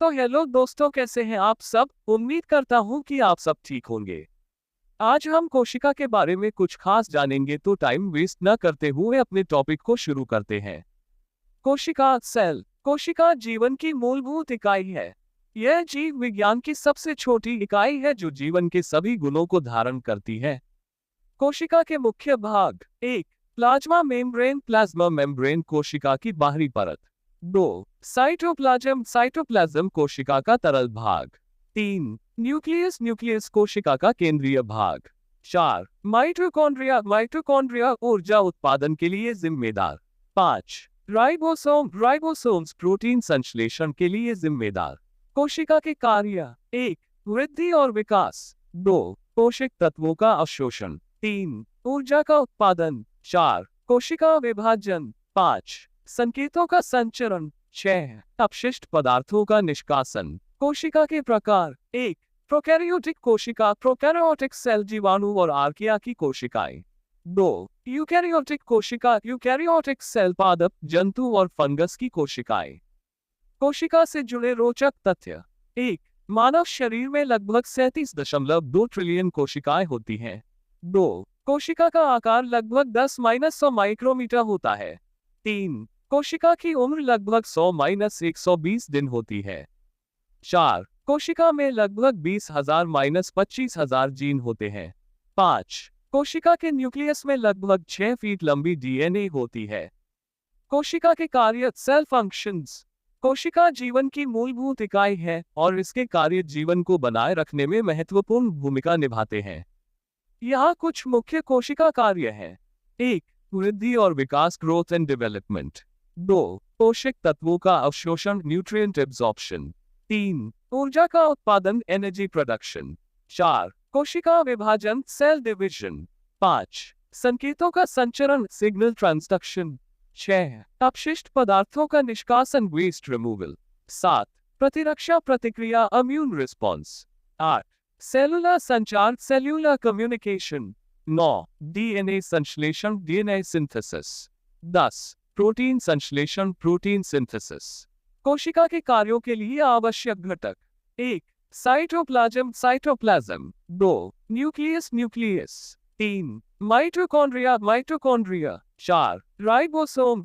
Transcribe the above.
तो हेलो दोस्तों, कैसे हैं आप सब। उम्मीद करता हूं कि आप सब ठीक होंगे। आज हम कोशिका के बारे में कुछ खास जानेंगे, तो टाइम वेस्ट न करते हुए अपने टॉपिक को शुरू करते हैं। कोशिका सेल। कोशिका जीवन की मूलभूत इकाई है। यह जीव विज्ञान की सबसे छोटी इकाई है जो जीवन के सभी गुणों को धारण करती है। कोशिका के मुख्य भाग। 1. प्लाज्मा मेम्ब्रेन कोशिका की बाहरी परत। 2. साइटोप्लाज्म कोशिका का तरल भाग। 3. न्यूक्लियस कोशिका का केंद्रीय भाग। 4. माइटोकॉन्ड्रिया ऊर्जा उत्पादन के लिए जिम्मेदार। 5. राइबोसोम्स प्रोटीन संश्लेषण के लिए जिम्मेदार। कोशिका के कार्य। 1. वृद्धि और विकास। 2. पोषक तत्वों का अवशोषण। 3. ऊर्जा का उत्पादन। 4. कोशिका विभाजन। 5. संकेतों का संचरण। 6. अपशिष्ट पदार्थों का निष्कासन। कोशिका के प्रकार। 1. प्रोकैरियोटिक कोशिका प्रोकैरियोटिक सेल जीवाणु और आर्किया की कोशिकाएं। 2. यूकैरियोटिक कोशिका यूकैरियोटिक सेल पादप जंतु और फंगस की कोशिकाएं। कोशिका से जुड़े रोचक तथ्य। 1. मानव शरीर में लगभग 37.2 ट्रिलियन कोशिकाएं होती हैं। 2. कोशिका का आकार लगभग 10-100 माइक्रोमीटर होता है। 3. कोशिका की उम्र लगभग 100-120 दिन होती है। 4. कोशिका में लगभग 20,000-25,000 जीन होते हैं। 5. कोशिका के न्यूक्लियस में लगभग 6 फीट लंबी डीएनए होती है। कोशिका के कार्य। Cell functions. कोशिका जीवन की मूलभूत इकाई है और इसके कार्य जीवन को बनाए रखने में महत्वपूर्ण भूमिका निभाते हैं। यहाँ कुछ मुख्य कोशिका कार्य हैं। 1. वृद्धि और विकास ग्रोथ एंड डेवलपमेंट। 2. पोषक तत्वों का अवशोषण न्यूट्रिएंट एब्जॉर्प्शन। 3. ऊर्जा का उत्पादन एनर्जी प्रोडक्शन। 4. कोशिका विभाजन सेल डिविजन। 5. संकेतों का संचरण सिग्नल ट्रांसडक्शन। 6. अपशिष्ट पदार्थों का निष्कासन वेस्ट रिमूवल। 7. प्रतिरक्षा प्रतिक्रिया इम्यून रिस्पॉन्स। 8. सेलुलर संचार सेल्यूलर कम्युनिकेशन। 9. डीएनए संश्लेषण डीएनए सिंथेसिस। 10. प्रोटीन संश्लेषण प्रोटीन सिंथेसिस। कोशिका के कार्यों के लिए आवश्यक घटक। 1. साइटोप्लाज्म। 2. न्यूक्लियस। 3. माइटोकॉन्ड्रिया। 4. राइबोसोम